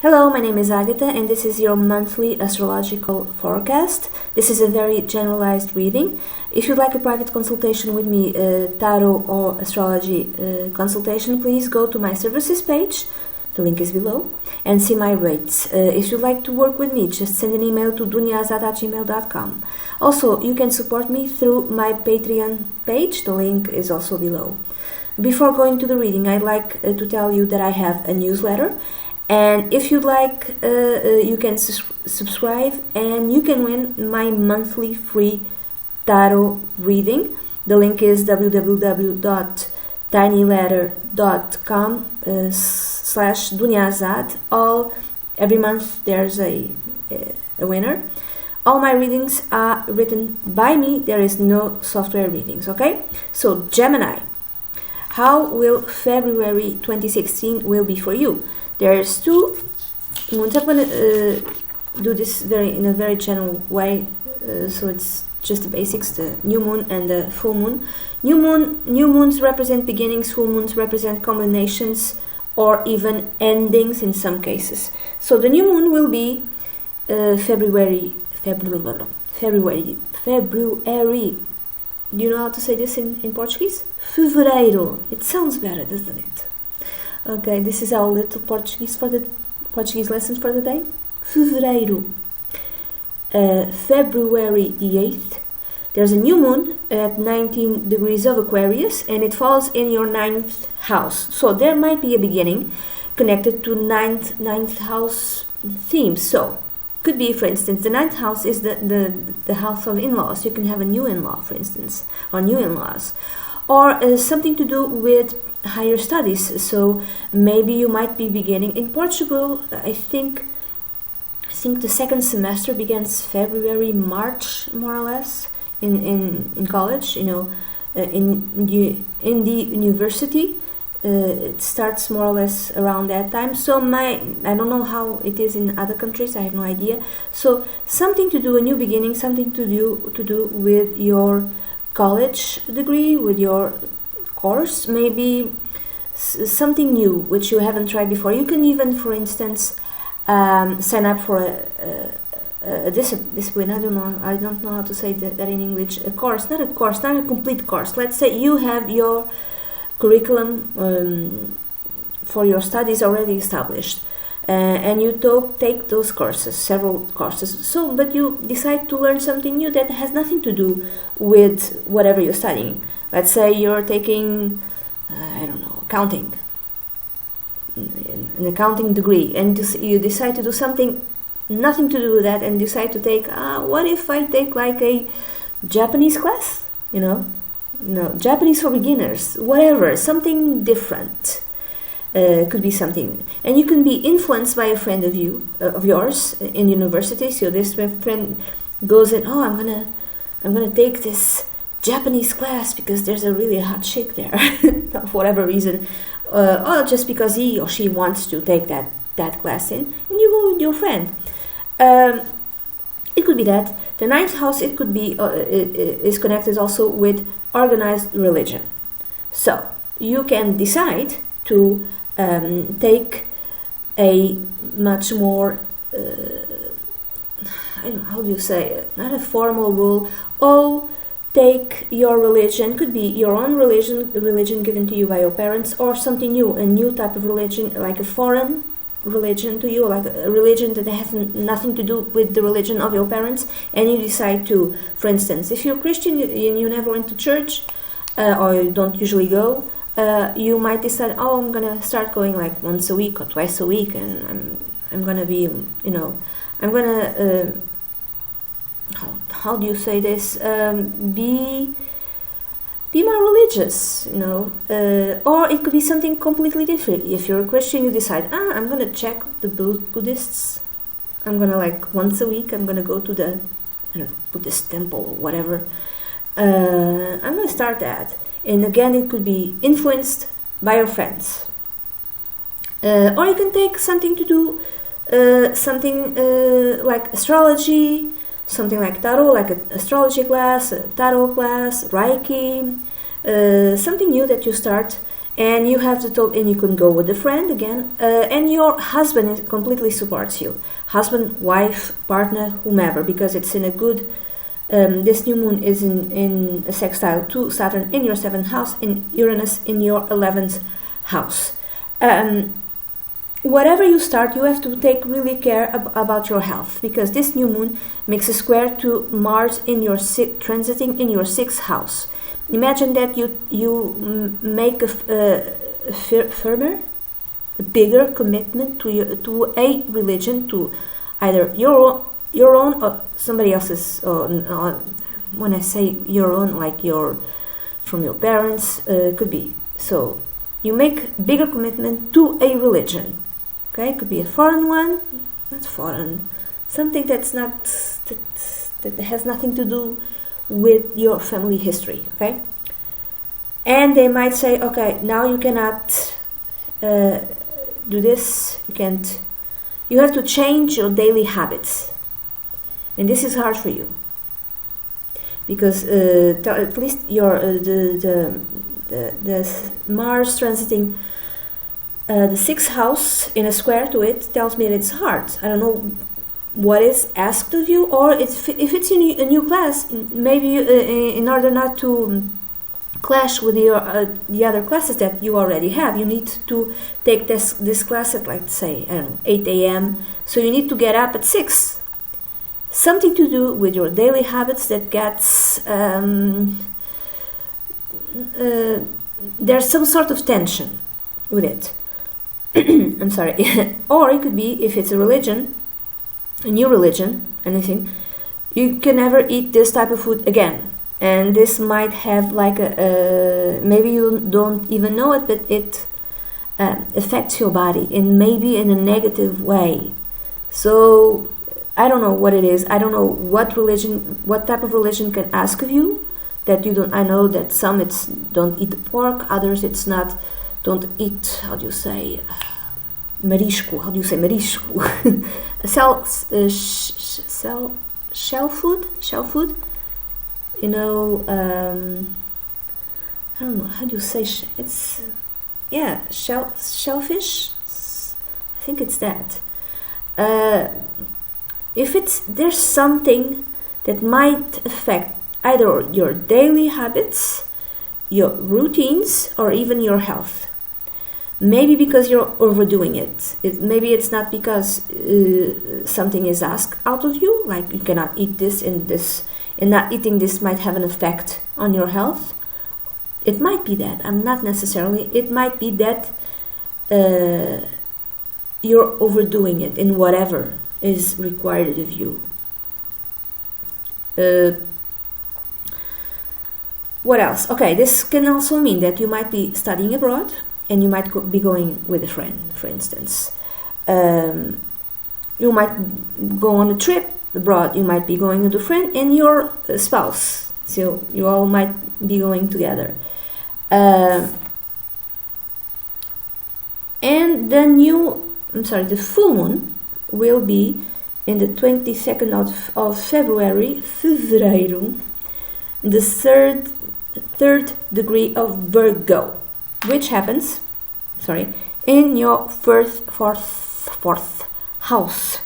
Hello, my name is Agatha and this is your monthly astrological forecast. This is a very generalized reading. If you'd like a private consultation with me, tarot or astrology consultation, please go to my services page, the link is below, and see my rates. If you'd like to work with me, just send an email to dunyazad@gmail.com. Also, you can support me through my Patreon page, the link is also below. Before going to the reading, I'd like to tell you that I have a newsletter. And if you'd like, you can subscribe and you can win my monthly free tarot reading. The link is www.tinyletter.com/dunyazad. Every month there's a winner. All my readings are written by me. There is no software readings, okay? So Gemini, how will February 2016 will be for you? There's two moons. I'm going to do this in a very general way, so it's just the basics, the new moon and the full moon. New moons represent beginnings, full moons represent combinations or even endings in some cases. So the new moon will be February. Do you know how to say this in Portuguese? Fevereiro. It sounds better, doesn't it? Okay, this is our little Portuguese lessons for the day. Fevereiro. February the 8th. There's a new moon at 19 degrees of Aquarius and it falls in your 9th house. So there might be a beginning connected to 9th house themes. So could be, for instance, the 9th house is the house of in-laws. You can have a new in-law, for instance, or new in-laws. Or something to do with higher studies. So maybe you might be beginning in Portugal. I think the second semester begins February, March, more or less, in college. You know, in the university, it starts more or less around that time. So I don't know how it is in other countries. I have no idea. So something to do, a new beginning, something to do with your college degree, with your course, maybe something new which you haven't tried before. You can even, for instance, sign up for a discipline. I don't know how to say that in English. A course, not a complete course. Let's say you have your curriculum for your studies already established, and you take those courses, several courses. So, but you decide to learn something new that has nothing to do with whatever you're studying. Let's say you're taking, I don't know, accounting, an accounting degree, and you decide to do something nothing to do with that, and decide to take, what if I take like a Japanese class? You know, no, Japanese for beginners, whatever, something different. Could be something, and you can be influenced by a friend of yours in university. So this friend goes in, I'm gonna take this Japanese class because there's a really hot chick there, for whatever reason, or just because he or she wants to take that class in, and you go with your friend. It could be that the 9th house. It could be is connected also with organized religion. So you can decide to take a much more, I don't know, how do you say it? Not a formal rule. Take your religion, could be your own religion given to you by your parents, or something new, a new type of religion, like a foreign religion to you, like a religion that has nothing to do with the religion of your parents, and you decide to, for instance, if you're Christian and you never went to church, or you don't usually go, you might decide, I'm gonna start going like once a week or twice a week, and I'm gonna be, I'm gonna how do you say this? Be more religious, or it could be something completely different. If you're a Christian, you decide, I'm gonna check the Buddhists. I'm gonna, like, once a week, I'm gonna go to the Buddhist temple or whatever. I'm gonna start that. And again, it could be influenced by your friends. Or you can take something to do, like astrology, something like tarot, like an astrology class, a tarot class, Reiki, something new that you start and you have to talk, and you can go with a friend again, and your husband completely supports you, husband, wife, partner, whomever, because it's in a good, this new moon is in a sextile to Saturn in your 7th house, in Uranus in your 11th house. Whatever you start, you have to take really care about your health, because this new moon makes a square to Mars in your transiting in your 6th house. Imagine that you make a firmer, a bigger commitment to a religion, to either your own or somebody else's. When I say your own, like from your parents, could be. So you make bigger commitment to a religion. Okay, could be a foreign one, not foreign, something that's not that has nothing to do with your family history. Okay, and they might say, okay, now you cannot do this. You can't. You have to change your daily habits, and this is hard for you because at least your the Mars transiting the 6th house in a square to it tells me that it's hard. I don't know what is asked of you, or if it's a new class, maybe you, in order not to clash with your the other classes that you already have, you need to take this class at, like, say, I don't know, 8 a.m. So you need to get up at 6. Something to do with your daily habits that gets there's some sort of tension with it. I'm sorry. Or it could be, if it's a religion, a new religion, anything, you can never eat this type of food again. And this might have like maybe you don't even know it, but it affects your body, and maybe in a negative way. So I don't know what it is. I don't know what type of religion can ask of you that you don't. I know that some it's don't eat the pork, others it's not. Don't eat, how do you say, marisco? How do you say marisco? Shell food. You know, I don't know, how do you say? It's, yeah, shellfish. I think it's that. If there's something that might affect either your daily habits, your routines, or even your health. Maybe because you're overdoing it. Maybe it's not because something is asked out of you, like you cannot eat this, and not eating this might have an effect on your health. It might be that. I'm not necessarily. It might be that you're overdoing it in whatever is required of you. What else? Okay, this can also mean that you might be studying abroad, and you might be going with a friend, for instance. You might go on a trip abroad. You might be going with a friend and your spouse. So you all might be going together. And the full moon will be in the 22nd of February, the third degree of Virgo, which happens, in your fourth house.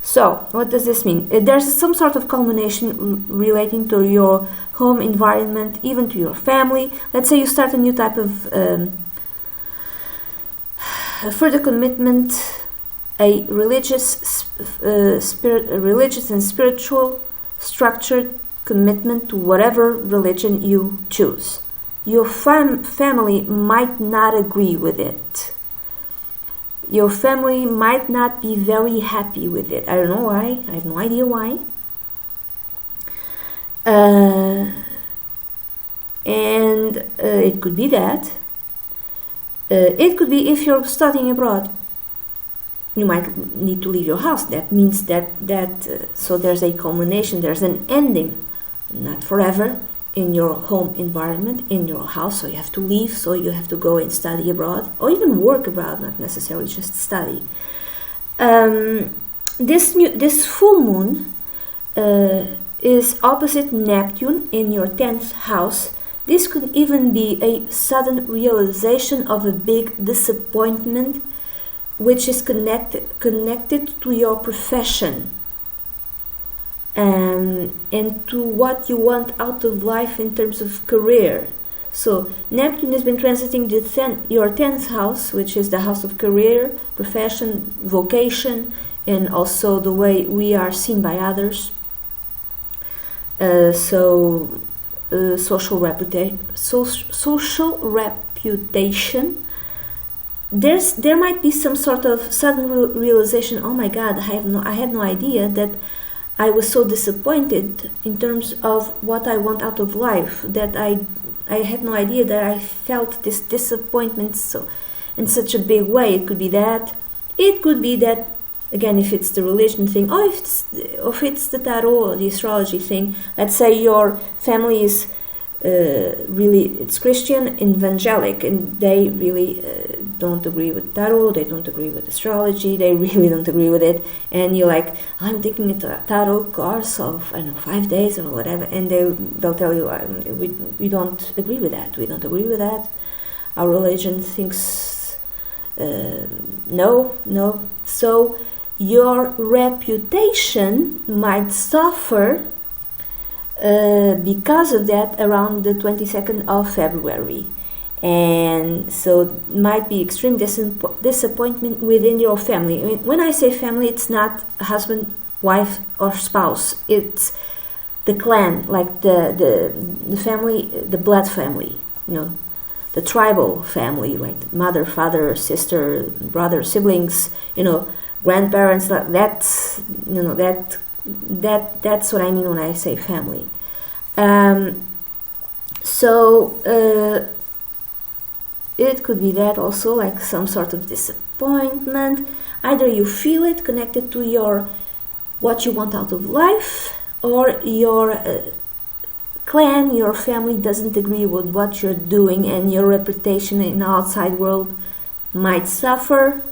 So, what does this mean? There's some sort of culmination relating to your home environment, even to your family. Let's say you start a new type of further commitment, a religious and spiritual structured commitment to whatever religion you choose. Your family might not agree with it. Your family might not be very happy with it. I don't know why. I have no idea why. And it could be that. It could be if you're studying abroad. You might need to leave your house. That means so there's a culmination, there's an ending. Not forever in your home environment, in your house, so you have to leave, so you have to go and study abroad, or even work abroad, not necessarily just study. This full moon is opposite Neptune in your 10th house, This could even be a sudden realization of a big disappointment which is connected to your profession and to what you want out of life in terms of career. So Neptune has been transiting your 10th house, which is the house of career, profession, vocation, and also the way we are seen by others. Social reputation. There might be some sort of sudden realization. Oh my God, I had no idea that I was so disappointed in terms of what I want out of life, that I had no idea that I felt this disappointment in such a big way. It could be that. It could be that, again, if it's the religion thing, or if it's the tarot or the astrology thing. Let's say your family is it's Christian, evangelic, and they really don't agree with tarot, they don't agree with astrology, they really don't agree with it, and you're like, I'm taking a tarot course of, 5 days or whatever, and they'll tell you, we don't agree with that, our religion thinks, no. So your reputation might suffer because of that around the 22nd of February, and so might be extreme disappointment within your family. I mean, when I say family, it's not husband, wife, or spouse. It's the clan, like the family, the blood family, the tribal family, like mother, father, sister, brother, siblings, grandparents. That's that's what I mean when I say family. It could be that also, like some sort of disappointment. Either you feel it connected to what you want out of life, or your clan, your family doesn't agree with what you're doing, and your reputation in the outside world might suffer.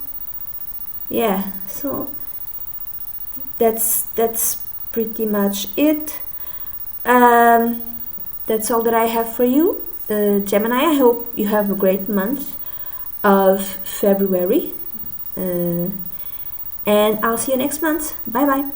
Yeah, so that's pretty much it. That's all that I have for you, Gemini. I hope you have a great month of February, and I'll see you next month. Bye bye.